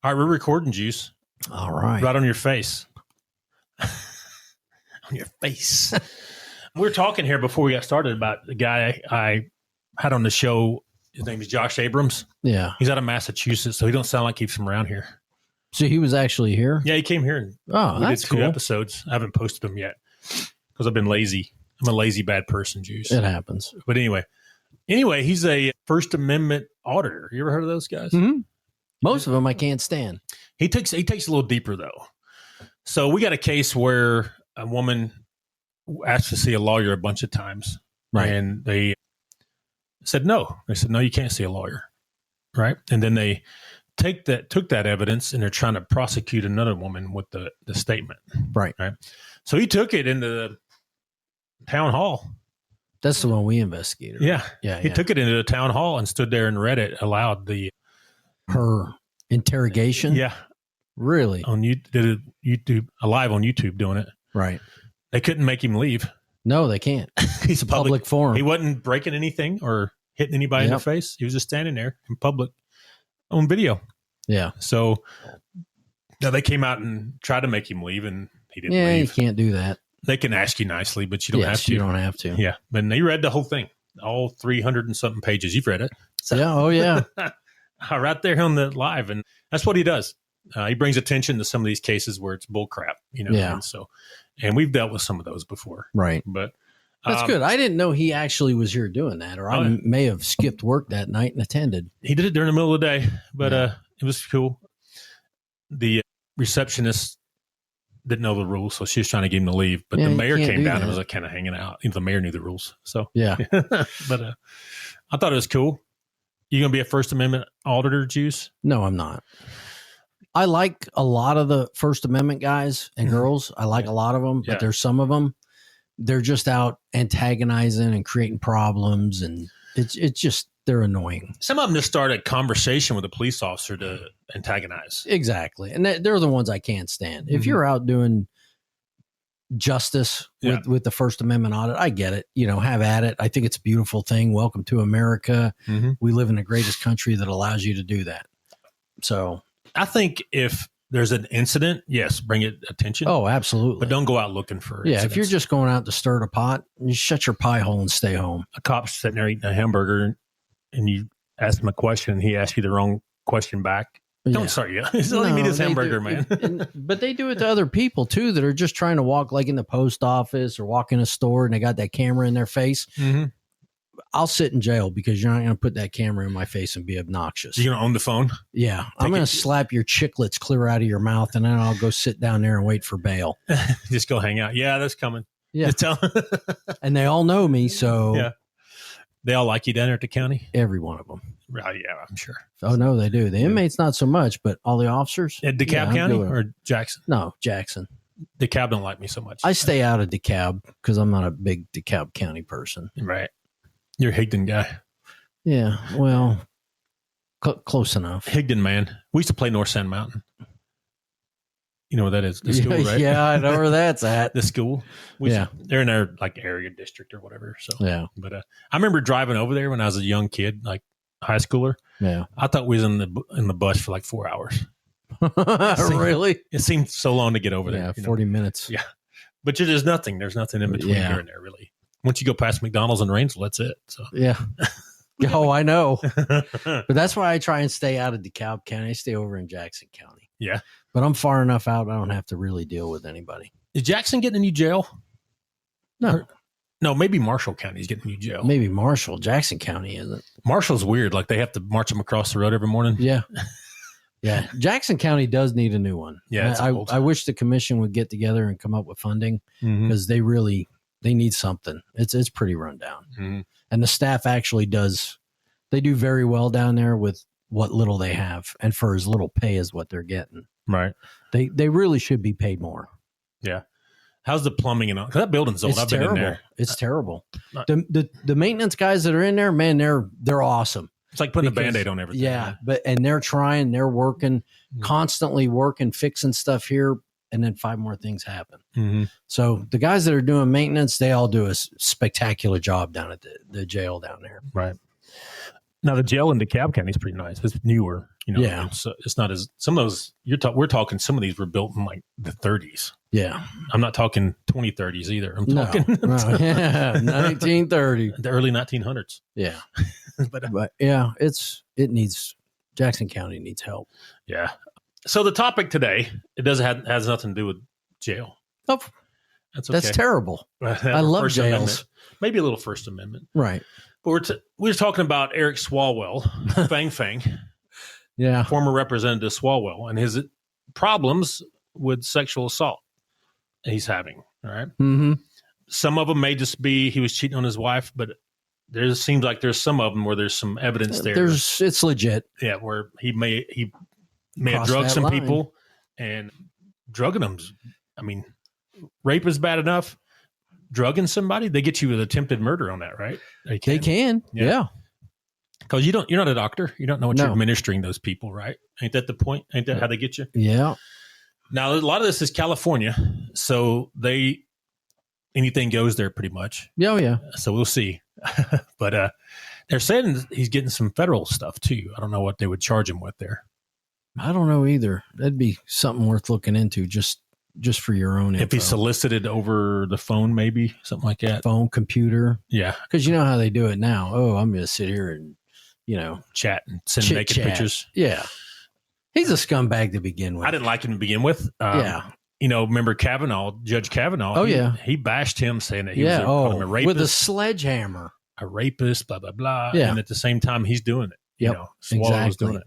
All right, we're recording, Juice. All right. Right on your face. On your face. We were talking here before we got started about the guy I had on the show. His name is Josh Abrams. Yeah. He's out of Massachusetts, so he don't sound like he's from around here. So he was actually here? Yeah, he came here. And we did two cool. Episodes. I haven't posted them yet because I've been lazy. I'm a lazy, bad person, Juice. It happens. But anyway, he's a First Amendment auditor. You ever heard of those guys? Mm-hmm. Most of them I can't stand. He takes a little deeper, though. So we got a case where a woman asked to see a lawyer a bunch of times. Right. And they said no. They said, no, you can't see a lawyer. Right. And then they took that evidence and they're trying to prosecute another woman with the statement. Right. Right. So he took it into the town hall. That's the one we investigated. Yeah. Yeah. He took it into the town hall and stood there and read it aloud. Her interrogation. Yeah. Really? Did it YouTube live on YouTube doing it. Right. They couldn't make him leave. No, they can't. He's a public forum. He wasn't breaking anything or hitting anybody in the face. He was just standing there in public on video. Yeah. So they came out and tried to make him leave, and he didn't leave. Yeah, you can't do that. They can ask you nicely, but you don't have to. You don't have to. Yeah. But they read the whole thing, all 300 and something pages. You've read it. So, yeah. Oh, yeah. Right there on the live. And that's what he does. He brings attention to some of these cases where it's bull crap, Yeah. And we've dealt with some of those before. Right. But that's good. I didn't know he actually was here doing that, or I may have skipped work that night and attended. He did it during the middle of the day, but it was cool. The receptionist didn't know the rules, so she was trying to get him to leave. But the mayor came down and was like kind of hanging out. The mayor knew the rules. So yeah. But I thought it was cool. You going to be a First Amendment auditor, Juice? No, I'm not. I like a lot of the First Amendment guys and girls. I like a lot of them, but there's some of them, they're just out antagonizing and creating problems, and it's just, they're annoying. Some of them just start a conversation with a police officer to antagonize. Exactly. And they're the ones I can't stand. If you're out doing justice with the First Amendment audit, I get it. Have at it. I think it's a beautiful thing. Welcome to America. Mm-hmm. We live in the greatest country that allows you to do that. So I think if there's an incident, yes, bring it attention. Oh, absolutely. But don't go out looking for incidents. If you're just going out to stir the pot, you shut your pie hole and stay home. A cop's sitting there eating a hamburger and you ask him a question and he asks you the wrong question back. Don't start you. Just let him eat his hamburger, man. But they do it to other people too that are just trying to walk like in the post office or walk in a store and they got that camera in their face. Mm-hmm. I'll sit in jail because you're not going to put that camera in my face and be obnoxious. You're going to own the phone? Yeah. I'm going to slap your chiclets clear out of your mouth and then I'll go sit down there and wait for bail. Just go hang out. Yeah, that's coming. Yeah. And they all know me, so. Yeah. They all like you down there at the county? Every one of them. Right, yeah, I'm sure. Oh, no, they do. The inmates, not so much, but all the officers. At DeKalb County or Jackson? No, Jackson. DeKalb don't like me so much. I stay out of DeKalb because I'm not a big DeKalb County person. Right. You're a Higdon guy. Yeah, well, close enough. Higdon, man. We used to play North Sand Mountain. You know where that is? The school, right? Yeah, I know where that's at. The school. They're in their area district or whatever. So yeah. But I remember driving over there when I was a young kid, like high schooler. Yeah. I thought we was in the bus for like 4 hours. Really? It seemed so long to get over there. Yeah, 40 minutes. Yeah. But there's nothing. There's nothing in between here and there, really. Once you go past McDonald's and Rainsville, that's it. So yeah. Oh, I know. But that's why I try and stay out of DeKalb County. I stay over in Jackson County. Yeah. But I'm far enough out, I don't have to really deal with anybody. Is Jackson getting a new jail? No. No, maybe Marshall County is getting a new jail. Maybe Marshall. Jackson County isn't. Marshall's weird. Like they have to march them across the road every morning. Yeah. Yeah. Jackson County does need a new one. Yeah. I wish the commission would get together and come up with funding because they need something. It's pretty run down. Mm-hmm. And the staff actually they do very well down there with what little they have and for as little pay as what they're getting. Right. They really should be paid more. Yeah. How's the plumbing and all? Because that building's old. I've terrible. been in there. It's terrible. The maintenance guys that are in there, man, they're awesome. It's like putting a Band-Aid on everything. Yeah. And they're trying, they're working, constantly working, fixing stuff here. And then 5 more things happen. Mm-hmm. So the guys that are doing maintenance, they all do a spectacular job down at the jail down there. Right. Now the jail in DeKalb County is pretty nice. It's newer, Yeah. So it's not as some of those we're talking. Some of these were built in like the 30s. Yeah, I'm not talking 2030s either. I'm no, talking no, yeah, 1930, the early 1900s. Yeah, but yeah, Jackson County needs help. Yeah. So the topic today, has nothing to do with jail. Oh, that's okay. That's terrible. I love First jails. Amendment. Maybe a little First Amendment, right? But we're talking about Eric Swalwell, Fang, yeah, former Representative Swalwell, and his problems with sexual assault he's having. All right. Mm-hmm. Some of them may just be he was cheating on his wife, but there seems like there's some of them where there's some evidence there. It's legit. Yeah, where he may have drugged some people, and drugging them. I mean, rape is bad enough. Drugging somebody, they get you with attempted murder on that, right? They can. Yeah. Because you're not a doctor. You don't know what you're administering those people, right? Ain't that the point? Ain't that how they get you? Yeah. Now, a lot of this is California, so anything goes there pretty much. Oh, yeah. So we'll see. But they're saying he's getting some federal stuff too. I don't know what they would charge him with there. I don't know either. That'd be something worth looking into just for your own info. If he solicited over the phone, maybe something like that. Phone, computer. Yeah. Because you know how they do it now. Oh, I'm going to sit here and, chat and send naked pictures. Yeah. He's a scumbag to begin with. I didn't like him to begin with. Yeah. Remember Judge Kavanaugh? Oh, He bashed him saying that he was calling him a rapist. With a sledgehammer. A rapist, blah, blah, blah. Yeah. And at the same time, he's doing it. Yep, Swalwell was doing it.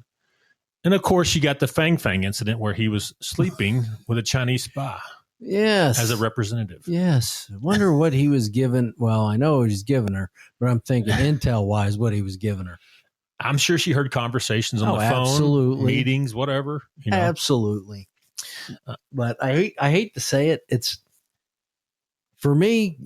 And of course, you got the Fang incident where he was sleeping with a Chinese spy. Yes. As a representative. Yes. I wonder what he was given. Well, I know what he's given her, but I'm thinking intel-wise what he was giving her. I'm sure she heard conversations on the phone, absolutely. Meetings, whatever. Absolutely. But I hate to say it. It's for me,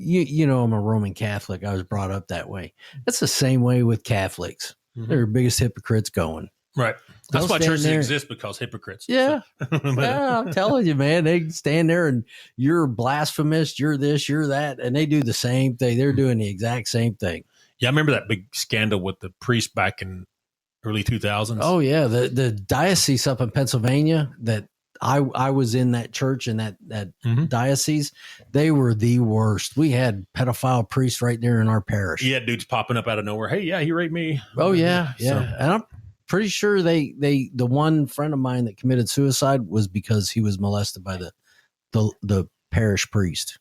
I'm a Roman Catholic. I was brought up that way. That's the same way with Catholics. Mm-hmm. They're the biggest hypocrites going. Right. That's why churches exist, because hypocrites. Yeah. Yeah, I'm telling you, man, they stand there and you're blasphemous, you're this, you're that, and they do the same thing. They're doing the exact same thing. Yeah, I remember that big scandal with the priest back in early 2000s. Oh, yeah. The diocese up in Pennsylvania that I was in that church and that diocese, they were the worst. We had pedophile priests right there in our parish. Yeah, dudes popping up out of nowhere. Hey, yeah, he raped me. Oh, yeah. Yeah. So, and I'm pretty sure the one friend of mine that committed suicide was because he was molested by the parish priest.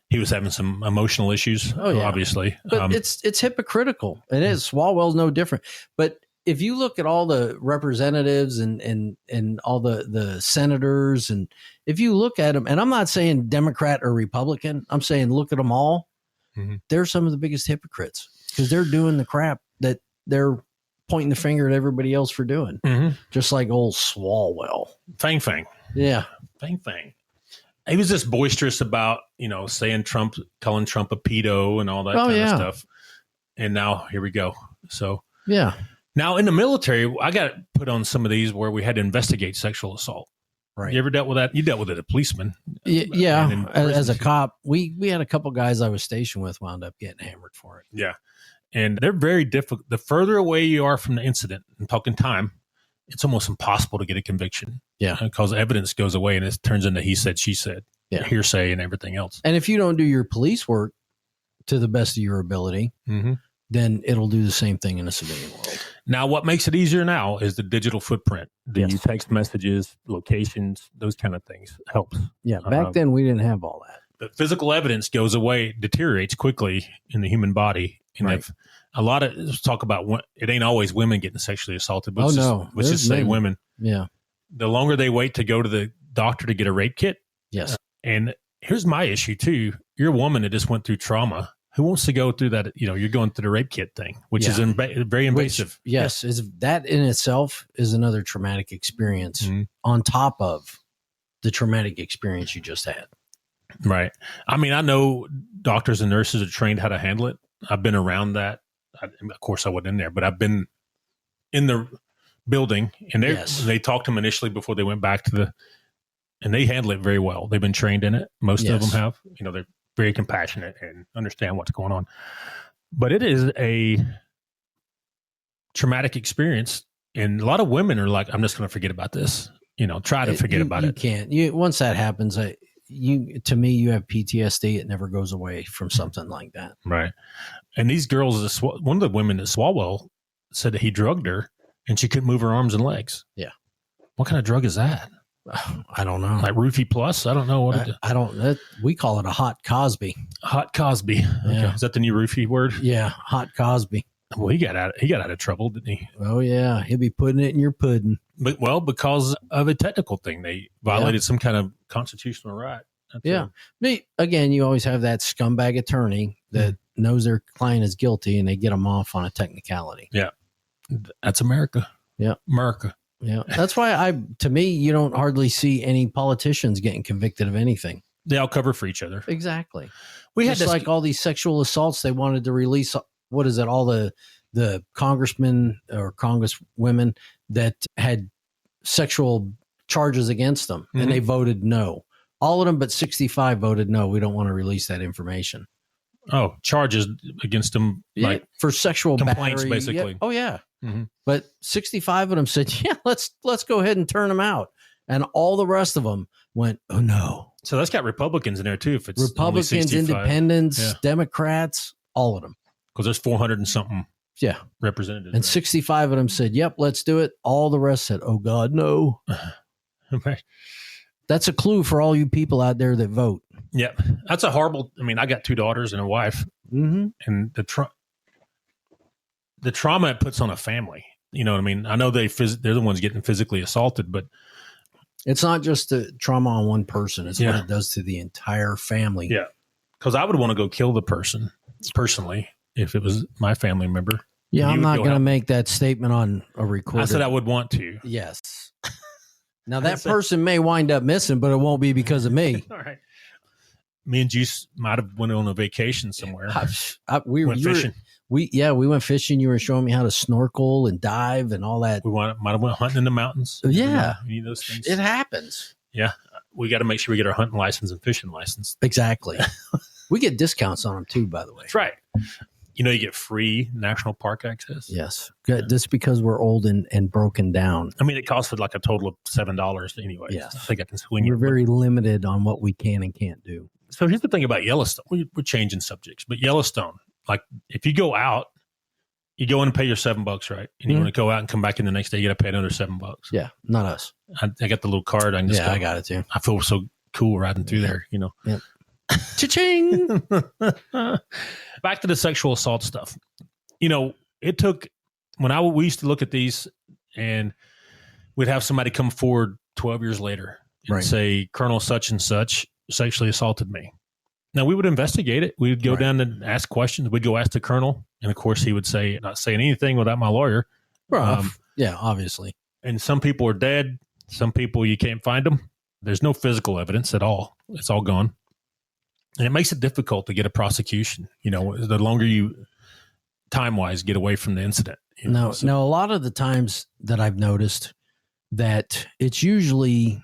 He was having some emotional issues, obviously. But it's hypocritical. It is. Swalwell's no different. But if you look at all the representatives and all the senators, and if you look at them, and I'm not saying Democrat or Republican, I'm saying look at them all. Mm-hmm. They're some of the biggest hypocrites because they're doing the crap that they're pointing the finger at everybody else for doing. Mm-hmm. Just like old Swalwell. Fang. Yeah. Fang. He was just boisterous about, saying calling Trump a pedo and all that kind of stuff. And now here we go. So, yeah. Now in the military, I got put on some of these where we had to investigate sexual assault. Right. You ever dealt with that? You dealt with it, a policeman. Yeah. As a cop, we had a couple guys I was stationed with wound up getting hammered for it. Yeah. And they're very difficult. The further away you are from the incident, and talking time, it's almost impossible to get a conviction. Yeah. Because evidence goes away and it turns into he said, she said, hearsay and everything else. And if you don't do your police work to the best of your ability, then it'll do the same thing in a civilian world. Now, what makes it easier now is the digital footprint. The text messages, locations, those kind of things helps. Yeah. Back then we didn't have all that. But physical evidence goes away, deteriorates quickly in the human body. And if a lot of talk about it ain't always women getting sexually assaulted. But let's just say women. Yeah. The longer they wait to go to the doctor to get a rape kit. Yes. And here's my issue too. You're a woman that just went through trauma. Who wants to go through that? You're going through the rape kit thing, which is very invasive. Is that in itself is another traumatic experience on top of the traumatic experience you just had. Right. I mean, I know doctors and nurses are trained how to handle it. I've been around that. Of course, I wasn't in there, but I've been in the building, and they talked to them initially before they went back and they handle it very well. They've been trained in it. Most of them have. They're very compassionate and understand what's going on. But it is a traumatic experience. And a lot of women are like, I'm just going to forget about this. Try to forget about it. You can't. Once that happens, to me, you have PTSD. It never goes away from something like that. Right. And these girls, one of the women at Swalwell said that he drugged her and she couldn't move her arms and legs. Yeah. What kind of drug is that? I don't know. Like Roofie Plus? I don't know what I don't. We call it a hot Cosby. Hot Cosby. Yeah. Okay. Is that the new Roofie word? Yeah, hot Cosby. Well, he got out of trouble, didn't he? Oh yeah, he'll be putting it in your pudding. But because of a technical thing, they violated some kind of constitutional right. Again, you always have that scumbag attorney that knows their client is guilty, and they get them off on a technicality. Yeah, that's America. Yeah, America. Yeah, that's why to me, you don't hardly see any politicians getting convicted of anything. They all cover for each other. Exactly. We had like all these sexual assaults. They wanted to release. What is it? All the congressmen or congresswomen that had sexual charges against them, and they voted no. All of them but 65 voted no. We don't want to release that information. Oh, charges against them, like for sexual complaints, battery. basically. Yeah. Oh yeah. But 65 of them said, "Yeah, let's go ahead and turn them out," and all the rest of them went, "Oh no." So that's got Republicans in there too. If it's Republicans, Independents, Democrats, all of them. Because there's 400 and something representatives. And 65 of them said, yep, let's do it. All the rest said, oh, God, no. Okay. That's a clue for all you people out there that vote. Yep. That's a horrible, I got 2 daughters and a wife. And the trauma it puts on a family. You know what I mean? I know they're the ones getting physically assaulted, but it's not just the trauma on one person. It's what it does to the entire family. Yeah. Because I would want to go kill the person personally if it was my family member. Yeah, I'm not going to make that statement on a recorder. I said I would want to. Yes. Now that person may wind up missing, but it won't be because of me. All right. Me and Jus might have went on a vacation somewhere. We went fishing. We went fishing. You were showing me how to snorkel and dive and all that. We might have went hunting in the mountains. Yeah. Any of those things. It happens. Yeah. We got to make sure we get our hunting license and fishing license. Exactly. We get discounts on them too, by the way. That's right. You get free national park access. Yes. Good. Just because we're old and broken down. It costs for like a total of $7 anyway. Yes. I think I can swing it. We're very limited on what we can and can't do. So here's the thing about Yellowstone. We're changing subjects, but Yellowstone, like if you go out, you go in and pay your $7, right? And you want to go out and come back in the next day, you got to pay another $7. Yeah. Not us. I got the little card. I got it too. I feel so cool riding through there, Yep. Cha-ching! Back to the sexual assault stuff. It took when we used to look at these, and we'd have somebody come forward 12 years later and say, Colonel such and such sexually assaulted me. Now we would investigate it. We would go down and ask questions. We'd go ask the colonel, and of course he would say, not saying anything without my lawyer. Yeah, obviously. And some people are dead. Some people you can't find them. There's no physical evidence at all. It's all gone. And it makes it difficult to get a prosecution, the longer you time-wise get away from the incident. Now, a lot of the times that I've noticed that it's usually,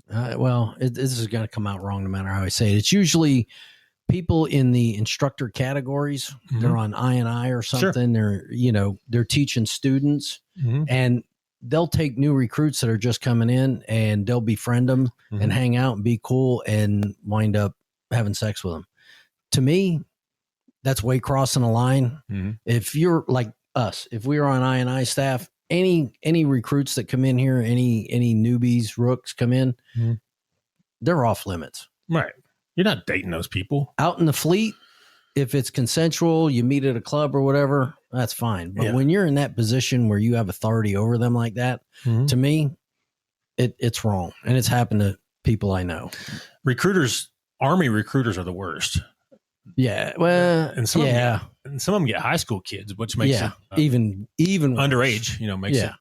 this is going to come out wrong no matter how I say it. It's usually people in the instructor categories. They're on I&I or something. Sure. They're teaching students and they'll take new recruits that are just coming in and they'll befriend them and hang out and be cool and wind up having sex with them. To me, that's way crossing a line. If you're like us, if we were on I&I staff, any recruits that come in here, any newbies, rooks come in, they're off limits. Right. You're not dating those people. Out in the fleet, if it's consensual, you meet at a club or whatever, that's fine. But when you're in that position where you have authority over them like that, to me, it's wrong. And it's happened to people I know. Army recruiters are the worst. Yeah. Well, and some of them get high school kids, which makes it even underage, makes it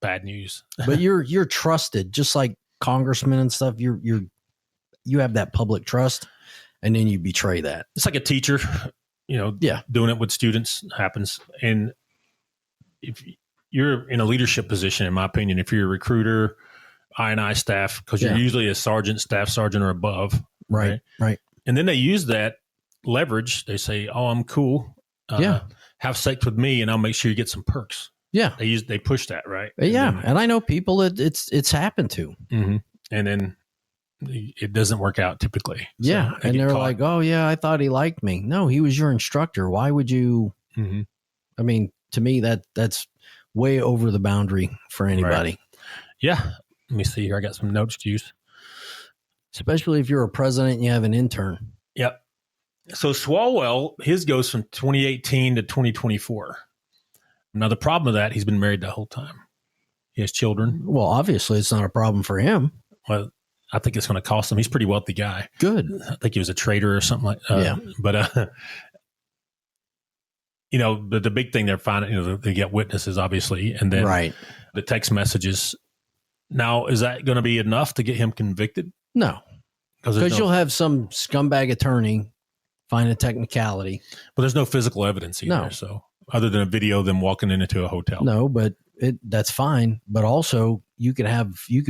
bad news. But you're trusted, just like congressmen and stuff. You have that public trust. And then you betray that. It's like a teacher, doing it with students happens. And if you're in a leadership position, in my opinion, if you're a recruiter, I&I staff, because you're usually a sergeant, staff sergeant or above. Right. And then they use that leverage. They say, oh, I'm cool. have sex with me and I'll make sure you get some perks. Yeah. They push that, right? And I know people that it's happened to. Mm-hmm. And then it doesn't work out typically. Yeah. So and they're like, oh yeah, I thought he liked me. No, he was your instructor. Why would you, I mean, to me, that's way over the boundary for anybody. Right. Yeah. Let me see here. I got some notes to use. Especially if you're a president and you have an intern. Yep. So Swalwell, his goes from 2018 to 2024. Now, the problem with that, he's been married the whole time. He has children. Well, obviously, it's not a problem for him. Well, I think it's going to cost him. He's a pretty wealthy guy. Good. I think he was a trader or something like that. Yeah. But, the big thing they're finding, they get witnesses, obviously, and then the text messages. Now, is that going to be enough to get him convicted? No. Because you'll have some scumbag attorney find a technicality. But there's no physical evidence either. No. So other than a video of them walking into a hotel. No, but that's fine. But also you could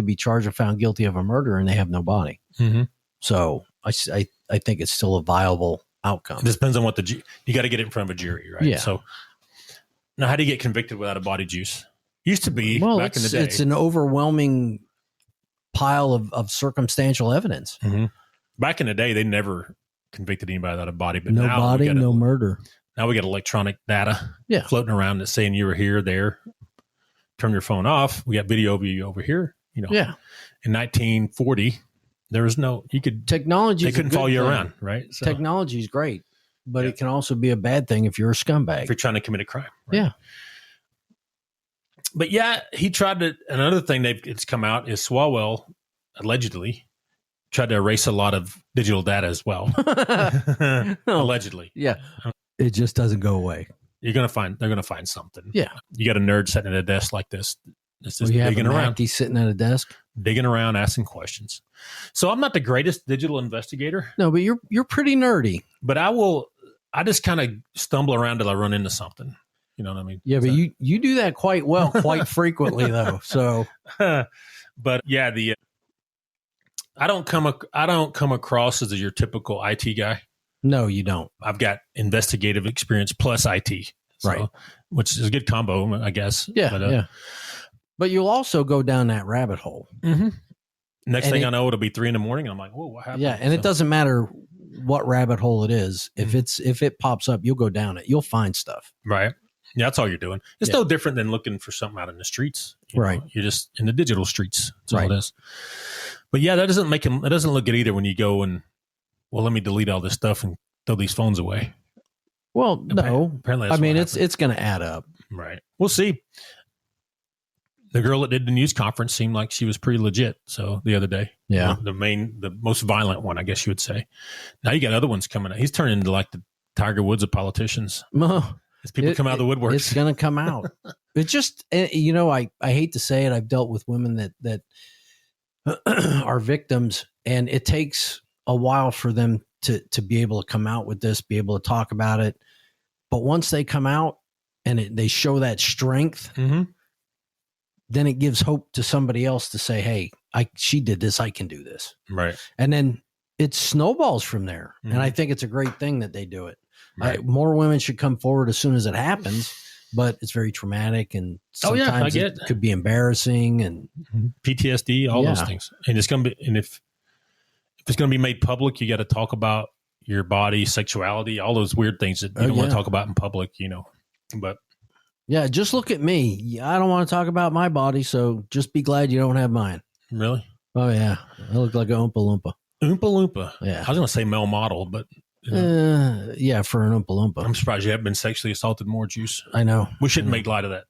be charged or found guilty of a murder and they have no body. Mm-hmm. So I think it's still a viable outcome. It depends on what you got to get it in front of a jury, right? Yeah. So now how do you get convicted without a body juice? Used to be back in the day. It's an overwhelming pile of circumstantial evidence. Mm-hmm. Back in the day, they never convicted anybody without a body, but no now body, no murder. Now we got electronic data floating around that's saying you were here, there. Turn your phone off. We got video of you over here. In 1940, there was no. Technology. They couldn't follow you around, right? So, technology is great, but it can also be a bad thing if you're a scumbag. If you're trying to commit a crime, right? Yeah. But he tried to. Another thing it's come out is Swalwell allegedly tried to erase a lot of digital data as well. Allegedly, yeah, it just doesn't go away. They're gonna find something. Yeah, you got a nerd sitting at a desk like this. It's just you digging have around. Macky sitting at a desk, digging around, asking questions. So I'm not the greatest digital investigator. No, but you're pretty nerdy. But I just kind of stumble around till I run into something. You know what I mean? Yeah, but you do that quite well, quite frequently though. So, but yeah, I don't come across as your typical IT guy. No, you don't. I've got investigative experience plus IT, right? Which is a good combo, I guess. Yeah, but you'll also go down that rabbit hole. Mm-hmm. Next thing I know, it'll be 3 a.m. and I'm like, whoa, what happened? Yeah, and it doesn't matter what rabbit hole it is. If it pops up, you'll go down it. You'll find stuff. Right. Yeah, that's all you're doing. It's no different than looking for something out in the streets. Right. You're just in the digital streets. That's all it is. But yeah, that doesn't look good either when you go and, well, let me delete all this stuff and throw these phones away. Well, no. Apparently I mean, it's going to add up. Right. We'll see. The girl that did the news conference seemed like she was pretty legit. So the other day, the most violent one, I guess you would say. Now you got other ones coming out. He's turning into like the Tiger Woods of politicians. As people come out of the woodwork, it's going to come out. It's just, I hate to say it. I've dealt with women that are victims, and it takes a while for them to be able to come out with this, be able to talk about it. But once they come out and they show that strength, then it gives hope to somebody else to say, hey, she did this. I can do this. Right. And then it snowballs from there. And I think it's a great thing that they do it. Right. More women should come forward as soon as it happens, but it's very traumatic and sometimes it could be embarrassing and PTSD, all those things. And it's going to be, and if it's going to be made public, you got to talk about your body, sexuality, all those weird things that you don't want to talk about in public, but yeah, just look at me. I don't want to talk about my body. So just be glad you don't have mine. Really? Oh yeah. I look like a Oompa Loompa. Oompa Loompa. Yeah. I was going to say male model, but for an Oompa Loompa. I'm surprised you haven't been sexually assaulted more, Juice. I know. We shouldn't make light of that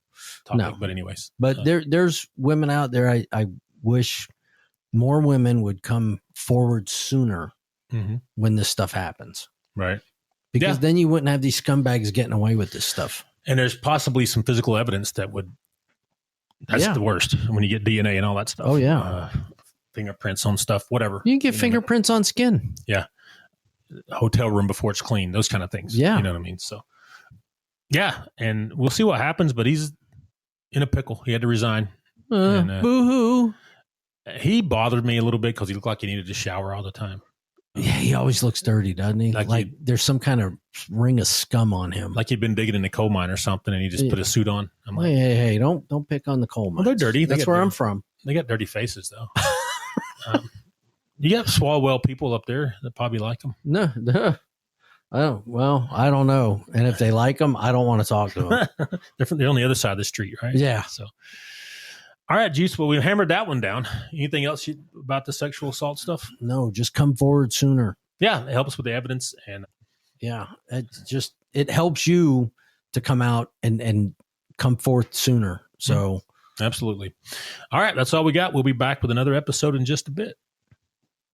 topic, but anyways. But there's women out there. I wish more women would come forward sooner when this stuff happens. Right. Because then you wouldn't have these scumbags getting away with this stuff. And there's possibly some physical evidence that's the worst when you get DNA and all that stuff. Oh yeah. Fingerprints on stuff, whatever. You can get fingerprints on skin. Yeah. Hotel room before it's clean, those kind of things. Yeah. You know what I mean? So, yeah. And we'll see what happens, but he's in a pickle. He had to resign. Boo-hoo. He bothered me a little bit because he looked like he needed to shower all the time. Yeah, he always looks dirty, doesn't he? Like there's some kind of ring of scum on him. Like he'd been digging in a coal mine or something, and he just put a suit on. I'm like, hey, don't pick on the coal mines. Well, they're dirty. That's where I'm from. They got dirty faces, though. You got Swalwell people up there that probably like them. No. Oh, well, I don't know. And if they like them, I don't want to talk to them. They're on the other side of the street, right? Yeah. So, all right, Jus. Well, we hammered that one down. Anything else about the sexual assault stuff? No, just come forward sooner. Yeah, it helps with the evidence, and it helps you to come out and come forth sooner. So, absolutely. All right, that's all we got. We'll be back with another episode in just a bit.